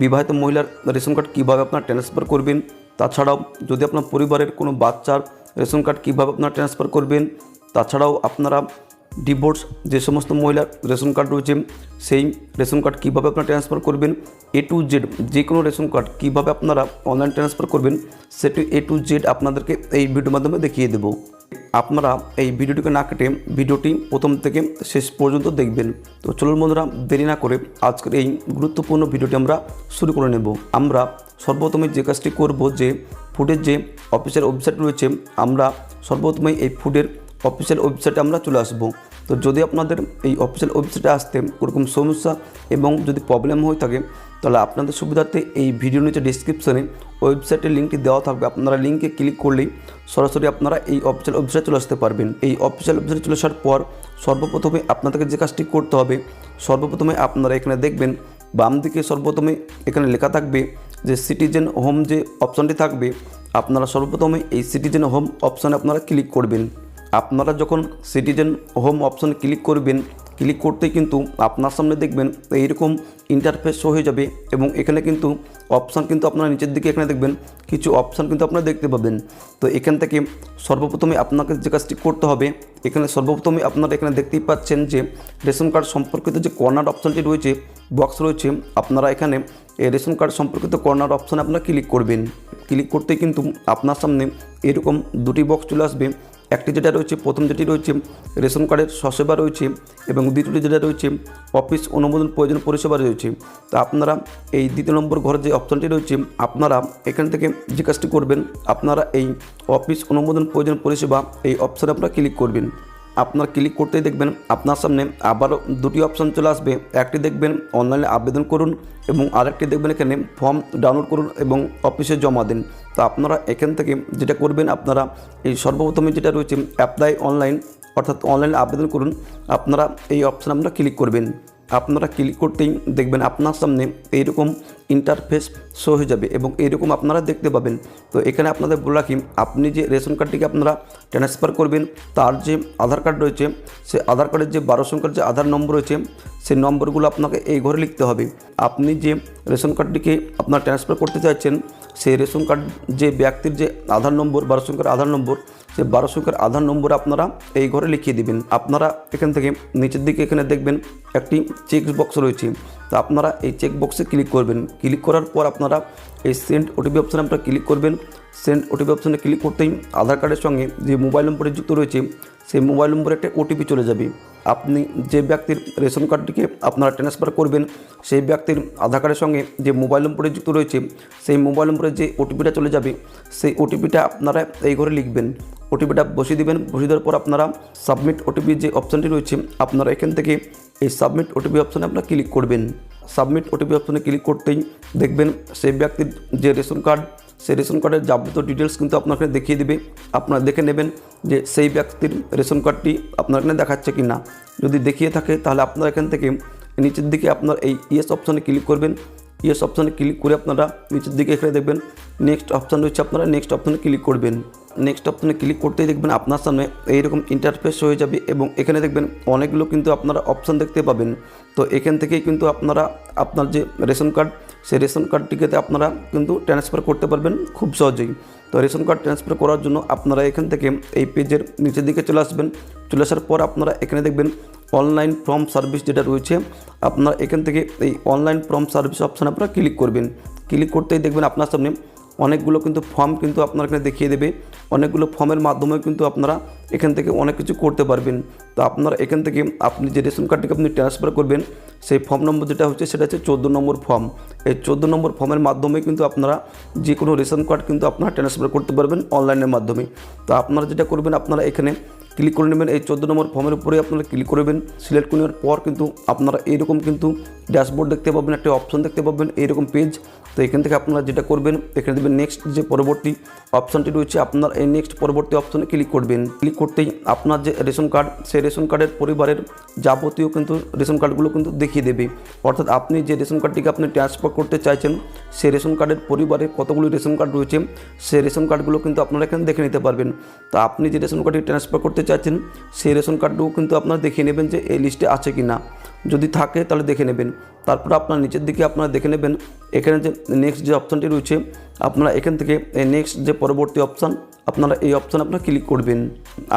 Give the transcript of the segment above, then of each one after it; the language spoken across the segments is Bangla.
বিবাহিত মহিলার রেশন কার্ড কীভাবে আপনারা ট্রান্সফার করবেন, তাছাড়াও যদি আপনার পরিবারের কোনো বাচ্চার রেশন কার্ড কীভাবে আপনারা ট্রান্সফার করবেন, তাছাড়াও আপনারা ডিভোর্স যে সমস্ত মহিলার রেশন কার্ড রয়েছে সেই রেশন কার্ড কীভাবে আপনারা ট্রান্সফার করবেন, A to Z যে কোনো রেশন কার্ড কীভাবে আপনারা অনলাইন ট্রান্সফার করবেন সেটি A to Z আপনাদেরকে এই ভিডিওর মাধ্যমে দেখিয়ে দেব। আপনারা এই ভিডিওটিকে না কেটে ভিডিওটি প্রথম থেকে শেষ পর্যন্ত দেখবেন। তো চলুন বন্ধুরা, দেরি না করে আজকের এই গুরুত্বপূর্ণ ভিডিওটি আমরা শুরু করে নেব। আমরা সর্বপ্রথমে যে কাজটি করব, যে ফুডের যে অফিসিয়াল ওয়েবসাইট রয়েছে, আমরা সর্বপ্রথমে এই ফুডের অফিসিয়াল ওয়েবসাইটে আমরা চলে আসব। তো যদি আপনাদের এই অফিসিয়াল ওয়েবসাইটে আসতে ওরকম সমস্যা এবং যদি প্রবলেম হয়ে থাকে, তাহলে আপনাদের সুবিধার্থে এই ভিডিও নিচে ডিসক্রিপশনে ওয়েবসাইটের লিঙ্কটি দেওয়া থাকবে। আপনারা লিঙ্কে ক্লিক করলেই সরাসরি আপনারা এই অফিসিয়াল ওয়েবসাইটে চলে আসতে পারবেন। এই অফিসিয়াল ওয়েবসাইটে চলে আসার পর সর্বপ্রথমে আপনাদেরকে যে কাজটি করতে হবে, সর্বপ্রথমে আপনারা এখানে দেখবেন বাম দিকে সর্বপ্রথমে এখানে লেখা থাকবে যে সিটিজেন হোম যে অপশানটি থাকবে, আপনারা সর্বপ্রথমে এই সিটিজেন হোম অপশানে আপনারা ক্লিক করবেন। আপনারা যখন সিটিজেন হোম অপশানে ক্লিক করবেন, ক্লিক করতেই কিন্তু আপনার সামনে দেখবেন এইরকম ইন্টারফেস শো হয়ে যাবে এবং এখানে কিন্তু অপশান কিন্তু আপনারা নিচের দিকে এখানে দেখবেন কিছু অপশান কিন্তু আপনারা দেখতে পাবেন। তো এখান থেকে সর্বপ্রথমে আপনাকে যে কাজটি করতে হবে, এখানে সর্বপ্রথমে আপনারা এখানে দেখতেই পাচ্ছেন যে রেশন কার্ড সম্পর্কিত যে কর্নার অপশানটি রয়েছে, বক্স রয়েছে, আপনারা এখানে এই রেশন কার্ড সম্পর্কিত কর্নার অপশানে আপনারা ক্লিক করবেন। ক্লিক করতে কিন্তু আপনার সামনে এরকম দুটি বক্স চলে আসবে। একটি যেটা রয়েছে, প্রথম যেটি রয়েছে রেশন কার্ডের স্বসেবা রয়েছে এবং দ্বিতীয়টি যেটা রয়েছে অফিস অনুমোদন প্রয়োজন পরিষেবা রয়েছে। তো আপনারা এই দ্বিতীয় নম্বর ঘরের যে অপশানটি রয়েছে, আপনারা এখান থেকে যে কাজটি করবেন, আপনারা এই অফিস অনুমোদন প্রয়োজন পরিষেবা এই অপশানে আপনারা ক্লিক করবেন। আপনার ক্লিক করতেই দেখবেন আপনার সামনে আবারও দুটি অপশান চলে আসবে। একটি দেখবেন অনলাইনে আবেদন করুন এবং আরেকটি দেখবেন এখানে ফর্ম ডাউনলোড করুন এবং অফিসে জমা দিন। তো আপনারা এখান থেকে যেটা করবেন, আপনারা এই সর্বপ্রথমে যেটা রয়েছে অ্যাপ্লাই অনলাইন, অর্থাৎ অনলাইনে আবেদন করুন, আপনারা এই অপশানে আপনারা ক্লিক করবেন। আপনারা ক্লিক করতেই দেখবেন আপনার সামনে এইরকম ইন্টারফেস শো হয়ে যাবে এবং এইরকম আপনারা দেখতে পাবেন। তো এখানে আপনাদের বলে রাখি, আপনি যে রেশন কার্ডটিকে আপনারা ট্রান্সফার করবেন, তার যে আধার কার্ড রয়েছে, সে আধার কার্ডের যে 12 সংখ্যার যে আধার নম্বর রয়েছে, সেই নম্বরগুলো আপনাকে এই ঘরে লিখতে হবে। আপনি যে রেশন কার্ডটিকে আপনারা ট্রান্সফার করতে চাইছেন, সেই রেশন কার্ড যে ব্যক্তির যে আধার নম্বর 12 সংখ্যার আধার নম্বর, সেই 12 সংখ্যার আধার নম্বর আপনারা এই ঘরে লিখিয়ে দেবেন। আপনারা এখান থেকে নিচের দিকে এখানে দেখবেন একটি চেক বক্স রয়েছে। তো আপনারা এই চেক বক্সে ক্লিক করবেন। ক্লিক করার পর আপনারা এই সেন্ড ওটিপি অপশানে আপনারা ক্লিক করবেন। সেন্ড ওটিপি অপশানে ক্লিক করতেই আধার কার্ডের সঙ্গে যে মোবাইল নম্বরে যুক্ত রয়েছে, সেই মোবাইল নম্বরে একটা ওটিপি চলে যাবে। আপনি যে ব্যক্তির রেশন কার্ডটিকে আপনারা ট্রান্সফার করবেন, সেই ব্যক্তির আধার কার্ডের সঙ্গে যে মোবাইল নম্বরে যুক্ত রয়েছে, সেই মোবাইল নম্বরে যে ওটিপিটা চলে যাবে, সেই ওটিপিটা আপনারা এই ঘরে লিখবেন। ওটিপিটা বসিয়ে দেবেন। বসিয়ে দেওয়ার পর আপনারা সাবমিট ওটিপি যে অপশানটি রয়েছে, আপনারা এখান থেকে এই সাবমিট ওটিপি অপশানে আপনারা ক্লিক করবেন। সাবমিট ওটিপি অপশানে ক্লিক করতেই দেখবেন সেই ব্যক্তির যে রেশন কার্ড, সেই রেশন কার্ডের যাবতীয় ডিটেলস কিন্তু আপনাকে দেখিয়ে দেবে। আপনারা দেখে নেবেন যে সেই ব্যক্তির রেশন কার্ডটি আপনার এখানে দেখাচ্ছে কি না। যদি দেখিয়ে থাকে তাহলে আপনারা এখান থেকে নিচের দিকে আপনার এই ইয়েস অপশানে ক্লিক করবেন। ইয়েস অপশানে ক্লিক করে আপনারা নিচের দিকে এখানে দেখবেন নেক্সট অপশান রয়েছে, আপনারা নেক্সট অপশানে ক্লিক করবেন। নেক্সট অপশানে ক্লিক করতেই দেখবেন আপনার সামনে এইরকম ইন্টারফেস হয়ে যাবে এবং এখানে দেখবেন অনেকগুলো কিন্তু আপনারা অপশান দেখতে পাবেন। তো এখান থেকেই কিন্তু আপনারা আপনার যে রেশন কার্ড, সেই রেশন কার্ডটিকে আপনারা কিন্তু ট্রান্সফার করতে পারবেন খুব সহজেই। তো রেশন কার্ড ট্রান্সফার করার জন্য আপনারা এখান থেকে এই পেজের নিচের দিকে চলে আসবেন। চলে আসার পর আপনারা এখানে দেখবেন অনলাইন ফর্ম সার্ভিস যেটা রয়েছে, আপনারা এখান থেকে এই অনলাইন ফর্ম সার্ভিস অপশানে আপনারা ক্লিক করবেন। ক্লিক করতেই দেখবেন আপনার সামনে অনেকগুলো কিন্তু ফর্ম কিন্তু আপনার এখানে দেখিয়ে দেবে। অনেকগুলো ফর্মের মাধ্যমে কিন্তু আপনারা এখান থেকে অনেক কিছু করতে পারবেন। তো আপনারা এখান থেকে আপনি যে রেশন কার্ডটিকে আপনি ট্রান্সফার করবেন, সেই ফর্ম নম্বর যেটা হচ্ছে সেটা হচ্ছে 14 নম্বর ফর্ম। এই 14 নম্বর ফর্মের মাধ্যমে কিন্তু আপনারা যে কোনো রেশন কার্ড কিন্তু আপনারা ট্রান্সফার করতে পারবেন অনলাইনের মাধ্যমে। তো আপনারা যেটা করবেন, আপনারা এখানে ক্লিক করে নেবেন। এই 14 নম্বর ফর্মের উপরে আপনারা ক্লিক করবেন। সিলেক্ট করে নেওয়ার পর কিন্তু আপনারা এইরকম কিন্তু ড্যাশবোর্ড দেখতে পাবেন, একটা অপশান দেখতে পাবেন, এইরকম পেজ। তো এখান থেকে আপনারা যেটা করবেন, এখানে দেবেন নেক্সট যে পরবর্তী অপশানটি রয়েছে, আপনার এই নেক্সট পরবর্তী অপশানে ক্লিক করবেন। ক্লিক করতেই আপনার যে রেশন কার্ড, সেই রেশন কার্ডের পরিবারের যাবতীয় কিন্তু রেশন কার্ডগুলো কিন্তু দেখিয়ে দেবে। অর্থাৎ আপনি যে রেশন কার্ডটিকে আপনি ট্রান্সফার করতে চাইছেন, সেই রেশন কার্ডের পরিবারে কতগুলি রেশন কার্ড রয়েছে, সেই রেশন কার্ডগুলো কিন্তু আপনারা এখানে দেখে নিতে পারবেন। তো আপনি যে রেশন কার্ডটি ট্রান্সফার করতে চাইছেন, সেই রেশন কার্ডটিও কিন্তু আপনারা দেখিয়ে নেবেন যে এই লিস্টে আছে কি না। যদি থাকে তাহলে দেখে নেবেন। তারপর আপনার নিচের দিকে আপনারা দেখে নেবেন এখানে যে নেক্সট যে অপশানটি রয়েছে, আপনারা এখান থেকে এই নেক্সট যে পরবর্তী অপশান, আপনারা এই অপশান আপনারা ক্লিক করবেন।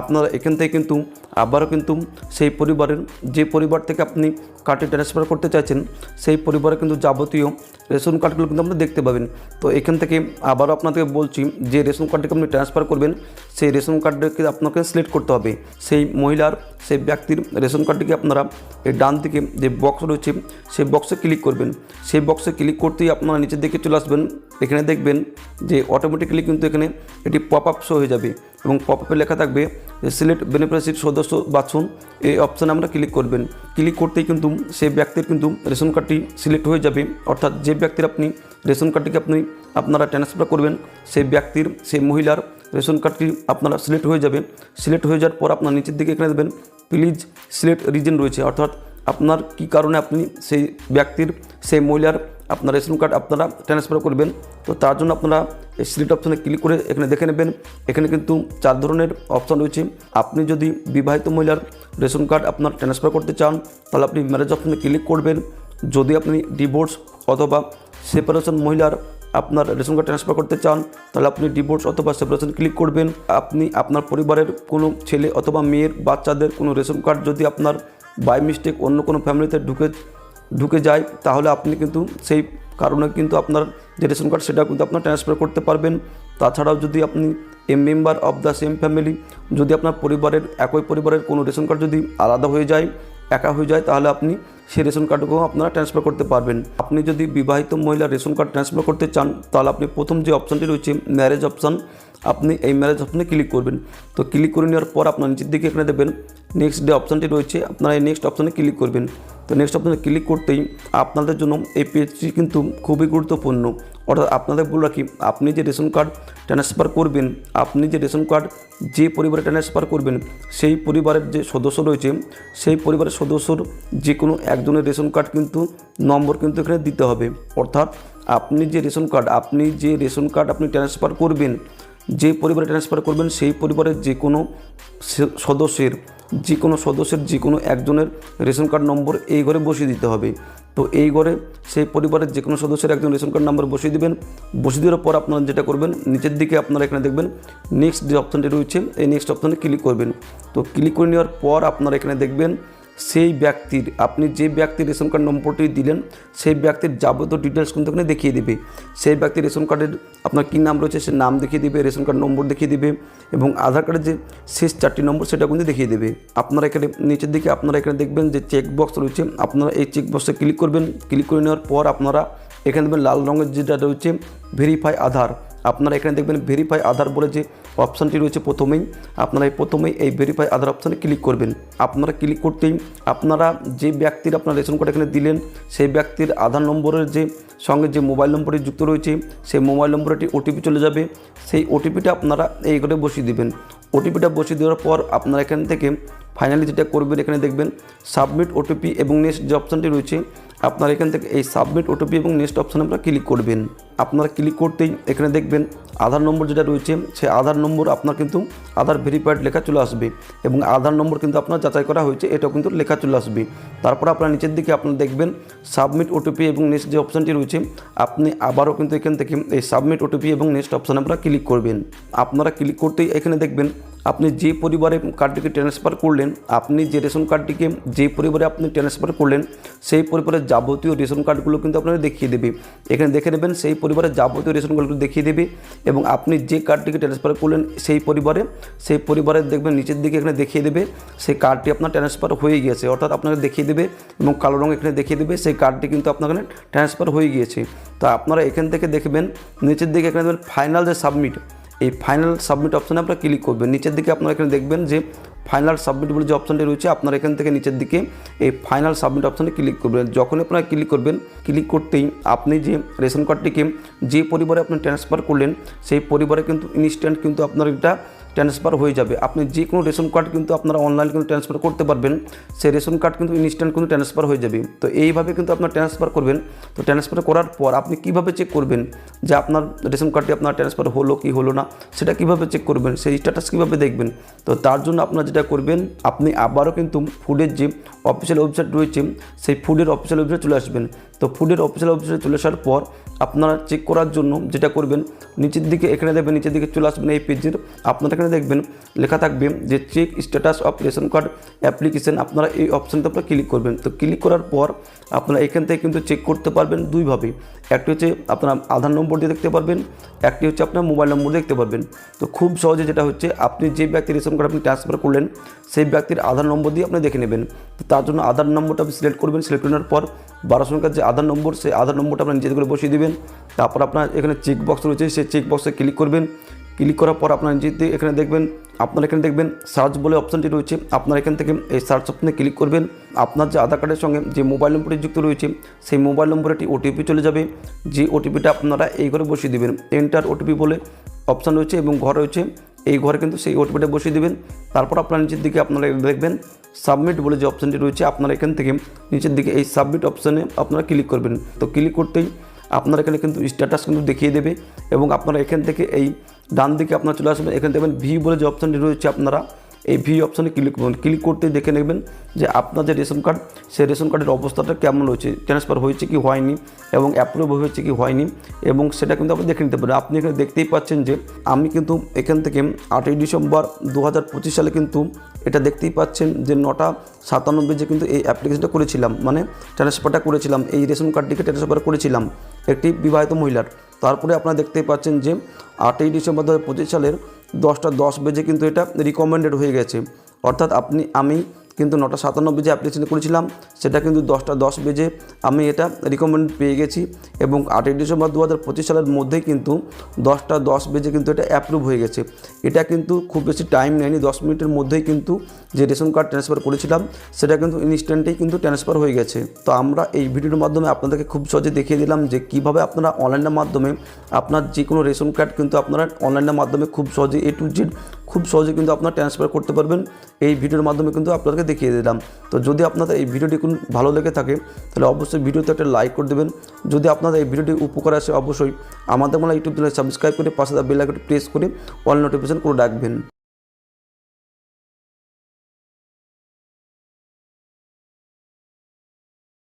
আপনারা এখান থেকে কিন্তু আবারও কিন্তু সেই পরিবারের যে পরিবার থেকে আপনি কার্ডটি ট্রান্সফার করতে চাইছেন সেই পরিবারের কিন্তু যাবতীয় রেশন কার্ডগুলো কিন্তু আপনারা দেখতে পাবেন। তো এখান থেকে আবারও আপনাদেরকে বলছি, যে রেশন কার্ডটিকে আপনি ট্রান্সফার করবেন সেই রেশন কার্ডটিকে আপনাকে সিলেক্ট করতে হবে। সেই মহিলার, সেই ব্যক্তির রেশন কার্ডটিকে আপনারা এই ডান দিকে যে বক্স রয়েছে সেই বক্সে ক্লিক করবেন। সেই বক্সে ক্লিক করতেই আপনারা নিচের দিকে চলে আসবেন। এখানে দেখবেন যে অটোমেটিক্যালি কিন্তু এখানে এটি পপ আপ শো হয়ে যাবে এবং পপ আপে লেখা থাকবে সিলেক্ট বেনিফিশিয়ারি সদস্য বাছুন। এই অপশানে আমরা ক্লিক করবেন। ক্লিক করতেই কিন্তু সেই ব্যক্তির কিন্তু রেশন কার্ডটি সিলেক্ট হয়ে যাবে। অর্থাৎ যে ব্যক্তির আপনি রেশন কার্ডটিকে আপনারা ট্রান্সফার করবেন সেই ব্যক্তির, সেই মহিলার রেশন কার্ডটি আপনারা সিলেক্ট হয়ে যাবে। সিলেক্ট হয়ে যাওয়ার পর আপনার নিচের দিকে এখানে দেবেন প্লিজ সিলেক্ট রিজন রয়েছে, অর্থাৎ আপনার কী কারণে আপনি সেই ব্যক্তির, সেই মহিলার আপনার রেশন কার্ড আপনারা ট্রান্সফার করবেন। তো তার জন্য আপনারা এই সিলেক্ট অপশানে ক্লিক করে এখানে দেখে নেবেন। এখানে কিন্তু 4 ধরনের অপশান রয়েছে। আপনি যদি বিবাহিত মহিলার রেশন কার্ড আপনার ট্রান্সফার করতে চান তাহলে আপনি ম্যারেজ অপশানে ক্লিক করবেন। যদি আপনি ডিভোর্স অথবা সেপারেশন মহিলার আপনার রেশন কার্ড ট্রান্সফার করতে চান তাহলে আপনি ডিভোর্স অথবা সেপারেশন ক্লিক করবেন। আপনি আপনার পরিবারের কোনো ছেলে অথবা মেয়ের বাচ্চাদের কোনো রেশন কার্ড যদি আপনার বাই মিস্টেক অন্য কোনো ফ্যামিলিতে ঢুকে যায় তাহলে আপনি কিন্তু সেই কারণে কিন্তু আপনার যে রেশন কার্ড সেটা কিন্তু আপনার ট্রান্সফার করতে পারবেন। তাছাড়াও যদি আপনি a member of the same family, যদি আপনার পরিবারের একই পরিবারের কোনো রেশন কার্ড যদি আলাদা হয়ে যায়, একা হয়ে যায়, তাহলে আপনি সেই রেশন কার্ডকেও আপনারা ট্রান্সফার করতে পারবেন। আপনি যদি বিবাহিত মহিলার রেশন কার্ড ট্রান্সফার করতে চান তাহলে আপনি প্রথম যে অপশানটি রয়েছে ম্যারেজ অপশান, আপনি এই ম্যারেজ অপশানে ক্লিক করবেন। তো ক্লিক করে নেওয়ার পর আপনার নিচের দিকে এখানে দেবেন নেক্সট যে অপশানটি রয়েছে, আপনারা এই নেক্সট অপশানে ক্লিক করবেন। তো নেক্সট অপশানে ক্লিক করতেই আপনাদের জন্য এই পেজটি কিন্তু খুবই গুরুত্বপূর্ণ। অর্থাৎ আপনাদের বলে রাখি, আপনি যে রেশন কার্ড ট্রান্সফার করবেন, আপনি যে রেশন কার্ড যে পরিবারে ট্রান্সফার করবেন সেই পরিবারের যে সদস্য রয়েছে সেই পরিবারের সদস্যর যে কোনো একজনের রেশন কার্ড কিন্তু নম্বর কিন্তু এখানে দিতে হবে। অর্থাৎ আপনি যে রেশন কার্ড আপনি ট্রান্সফার করবেন, যে পরিবারে ট্রান্সফার করবেন সেই পরিবারের যে কোনো সদস্যের যে কোনো একজনের রেশন কার্ড নম্বর এই ঘরে বসিয়ে দিতে হবে। তো এই ঘরে সেই পরিবারের যে কোনো সদস্যের একজন রেশন কার্ড নাম্বার বসিয়ে দেবেন। বসিয়ে দেওয়ার পর আপনারা যেটা করবেন, নিচের দিকে আপনারা এখানে দেখবেন নেক্সট যে অপশানটি রয়েছে এই নেক্সট অপশানে ক্লিক করবেন। তো ক্লিক করে নেওয়ার পর আপনারা এখানে দেখবেন সেই ব্যক্তির, আপনি যে ব্যক্তির রেশন কার্ড নম্বরটি দিলেন সেই ব্যক্তির যাবতীয় ডিটেলস কিন্তু এখানে দেখিয়ে দেবে। সেই ব্যক্তির রেশন কার্ডের আপনার কী নাম রয়েছে সে নাম দেখিয়ে দেবে, রেশন কার্ড নম্বর দেখিয়ে দেবে এবং আধার কার্ডের যে শেষ 4টি নম্বর সেটা কিন্তু দেখিয়ে দেবে। আপনারা এখানে নিচের দিকে আপনারা এখানে দেখবেন যে চেক বক্স রয়েছে, আপনারা এই চেক বক্সে ক্লিক করবেন। ক্লিক করে নেওয়ার পর আপনারা এখানে দেখবেন লাল রঙের যেটা রয়েছে ভেরিফাই আধার, আপনারা এখানে দেখবেন ভেরিফাই আধার বলে যে অপশানটি রয়েছে আপনারা প্রথমেই এই ভেরিফাই আধার অপশানে ক্লিক করবেন। আপনারা ক্লিক করতেই আপনারা যে ব্যক্তির আপনার রেশন কার্ড এখানে দিলেন সেই ব্যক্তির আধার নম্বরের যে সঙ্গে যে মোবাইল নম্বরটি যুক্ত রয়েছে সেই মোবাইল নম্বরটি ওটিপি চলে যাবে। সেই ওটিপিটা আপনারা এই ঘরে বসিয়ে দেবেন। ওটিপিটা বসিয়ে দেওয়ার পর আপনারা এখান থেকে ফাইনালি যেটা করবেন, এখানে দেখবেন সাবমিট ওটিপি এবং নেক্সট যে অপশানটি রয়েছে আপনারা এখান থেকে এই সাবমিট ওটিপি এবং নেক্সট অপশানে আপনারা ক্লিক করবেন। আপনারা ক্লিক করতেই এখানে দেখবেন আধার নম্বর যেটা রয়েছে সেই আধার নম্বর আপনার কিন্তু আধার ভেরিফাইড লেখা চলে আসবে এবং আধার নম্বর কিন্তু আপনার যাচাই করা হয়েছে এটাও কিন্তু লেখা চলে আসবে। তারপর আপনার নিচের দিকে আপনারা দেখবেন সাবমিট ওটিপি এবং নেক্সট যে অপশানটি রয়েছে আপনি আবারও কিন্তু এখান থেকে এই সাবমিট ওটিপি এবং নেক্সট অপশানে আপনারা ক্লিক করবেন। আপনারা ক্লিক করতেই এখানে দেখবেন আপনি যে পরিবারে কার্ডটিকে ট্রান্সফার করলেন, আপনি যে রেশন কার্ডটিকে যে পরিবারে আপনি ট্রান্সফার করলেন সেই পরিবারের যাবতীয় রেশন কার্ডগুলো কিন্তু আপনারা দেখিয়ে দেবে। এখানে দেখে নেবেন সেই পরিবারের যাবতীয় রেশন কার্ডগুলো দেখিয়ে দেবে এবং আপনি যে কার্ডটিকে ট্রান্সফার করলেন সেই পরিবারের দেখবেন নিচের দিকে এখানে দেখিয়ে দেবে সেই কার্ডটি আপনার ট্রান্সফার হয়ে গিয়েছে। অর্থাৎ আপনাকে দেখিয়ে দেবে এবং কালো রঙ এখানে দেখিয়ে দেবে সেই কার্ডটি কিন্তু আপনার এখানে ট্রান্সফার হয়ে গিয়েছে। তো আপনারা এখান থেকে দেখবেন নিচের দিকে এখানে দেখবেন ফাইনাল যে সাবমিট, এই ফাইনাল সাবমিট অপশানে আপনারা ক্লিক করবেন। নিচের দিকে আপনারা এখানে দেখবেন যে ফাইনাল সাবমিট বলে যে অপশানটি রয়েছে আপনারা এখান থেকে নিচের দিকে এই ফাইনাল সাবমিট অপশানে ক্লিক করবেন। যখন আপনারা ক্লিক করবেন, ক্লিক করতেই আপনি যে রেশন কার্ডটিকে যে পরিবারে আপনি ট্রান্সফার করলেন সেই পরিবারে কিন্তু ইনস্ট্যান্ট কিন্তু আপনার এটা ট্রান্সফার হয়ে যাবে। আপনি যে কোনো রেশন কার্ড কিন্তু আপনারা অনলাইনে কিন্তু ট্রান্সফার করতে পারবেন, সেই রেশন কার্ড কিন্তু ইনস্ট্যান্ট কিন্তু ট্রান্সফার হয়ে যাবে। তো এইভাবে কিন্তু আপনার ট্রান্সফার করবেন। তো ট্রান্সফার করার পর আপনি কীভাবে চেক করবেন যে আপনার রেশন কার্ডটি আপনার ট্রান্সফার হলো কি হলো না, সেটা কীভাবে চেক করবেন, সেই স্ট্যাটাস কীভাবে দেখবেন? তো তার জন্য আপনারা যেটা করবেন, আপনি আবারও কিন্তু ফুডের যে অফিসিয়াল ওয়েবসাইট রয়েছে সেই ফুডের অফিসিয়াল ওয়েবসাইটে চলে আসবেন। তো ফুডের অফিসিয়াল ওয়েবসাইটে চলে আসার পর আপনারা চেক করার জন্য যেটা করবেন, নিচের দিকে এখানে দেখবেন, নিচের দিকে চলে আসবেন এই পেজের, আপনারা এখানে দেখবেন লেখা থাকবে যে check status of ration card application. আপনারা এই অপশানটা আপনারা ক্লিক করবেন। তো ক্লিক করার পর আপনারা এখান থেকে কিন্তু চেক করতে পারবেন দুইভাবে। একটি হচ্ছে আপনার আধার নম্বর দিয়ে দেখতে পারবেন, একটি হচ্ছে আপনার মোবাইল নম্বর দেখতে পারবেন। তো খুব সহজে যেটা হচ্ছে, আপনি যে ব্যক্তির রেশন কার্ড আপনি ট্রান্সফার করলেন সেই ব্যক্তির আধার নম্বর দিয়ে আপনি দেখে নেবেন। তো তার জন্য আধার নম্বরটা আপনি সিলেক্ট করবেন। সিলেক্ট করার পর 12 সংখ্যার যে আধার নম্বর, সেই আধার নম্বরটা আপনার নিজে করে বসিয়ে দেবেন। তারপর আপনার এখানে চেক বক্স রয়েছে, সেই চেক বক্সে ক্লিক করবেন। ক্লিক করার পর আপনার নিজে এখানে দেখবেন, আপনারা এখানে দেখবেন সার্চ বলে অপশানটি রয়েছে। আপনারা এখান থেকে এই সার্চ অপশানে ক্লিক করবেন। আপনার যে আধার কার্ডের সঙ্গে যে মোবাইল নম্বরটি যুক্ত রয়েছে সেই মোবাইল নম্বরে একটি ওটিপি চলে যাবে। যে ওটিপিটা আপনারা এই ঘরে বসিয়ে দেবেন। এন্টার ওটিপি বলে অপশান রয়েছে এবং ঘর রয়েছে, এই ঘরে কিন্তু সেই ওটিপিটা বসিয়ে দেবেন। তারপর আপনার নিচের দিকে আপনারা দেখবেন সাবমিট বলে যে অপশানটি রয়েছে, আপনারা এখান থেকে নিচের দিকে এই সাবমিট অপশানে আপনারা ক্লিক করবেন। তো ক্লিক করতেই আপনার এখানে কিন্তু স্ট্যাটাস কিন্তু দেখিয়ে দেবে এবং আপনারা এখান থেকে এই ডান দিকে আপনারা চলে আসবেন। এখানে দেখবেন ভি বলে যে অপশানটি রয়েছে, আপনারা এই ভি অপশানে ক্লিক করবেন। ক্লিক করতে দেখে নেবেন যে আপনার যে রেশন কার্ড, সেই রেশন কার্ডের অবস্থাটা কেমন রয়েছে, ট্রান্সফার হয়েছে কি হয়নি এবং অ্যাপ্রুভ হয়েছে কি হয়নি, এবং সেটা কিন্তু আপনি দেখে নিতে পারেন। আপনি এখানে দেখতেই পাচ্ছেন যে আমি কিন্তু এখান থেকে 8ই ডিসেম্বর 2025 সালে কিন্তু এটা দেখতেই পাচ্ছেন যে 9:97 যে কিন্তু এই অ্যাপ্লিকেশনটা করেছিলাম, মানে ট্রান্সফারটা করেছিলাম, এই রেশন কার্ডটিকে ট্রান্সফার করেছিলাম একটি বিবাহিত মহিলার। তারপরে আপনারা দেখতেই পাচ্ছেন যে 8ই ডিসেম্বর 2025 সালের 10:10 বেজে কিন্তু এটা রিকমেন্ডেড হয়ে গেছে। অর্থাৎ আমি কিন্তু 9:97 যে অ্যাপ্লিকেশন করেছিলাম সেটা কিন্তু 10:10 বেজে আমি এটা রিকমেন্ড পেয়ে গেছি এবং 8ই ডিসেম্বর 2025 সালের মধ্যেই কিন্তু 10:10 বেজে কিন্তু এটা অ্যাপ্রুভ হয়ে গেছে। এটা কিন্তু খুব বেশি টাইম নেয়নি, 10 মিনিটের মধ্যেই কিন্তু যে রেশন কার্ড ট্রান্সফার করেছিলাম সেটা কিন্তু ইনস্ট্যান্টেই কিন্তু ট্রান্সফার হয়ে গেছে। তো আমরা এই ভিডিওর মাধ্যমে আপনাদেরকে খুব সহজে দেখিয়ে দিলাম যে কীভাবে আপনারা অনলাইনের মাধ্যমে আপনার যে কোনো রেশন কার্ড কিন্তু আপনারা অনলাইনের মাধ্যমে খুব সহজে A to Z খুব সহজে কিন্তু আপনারা ট্রান্সফার করতে পারবেন। এই ভিডিওর মাধ্যমে কিন্তু আপনাদেরকে দেখিয়ে দিলাম। তো যদি আপনাদের এই ভিডিওটি কোনো ভালো লেগে থাকে তাহলে অবশ্যই ভিডিওতে একটা লাইক করে দেবেন। যদি আপনাদের এই ভিডিওটি উপকার আসে অবশ্যই আমাদের ইউটিউব চ্যানেল সাবস্ক্রাইব করে পাশে বেল আইকনটি প্রেস করে অল নোটিফিকেশন করে রাখবেন।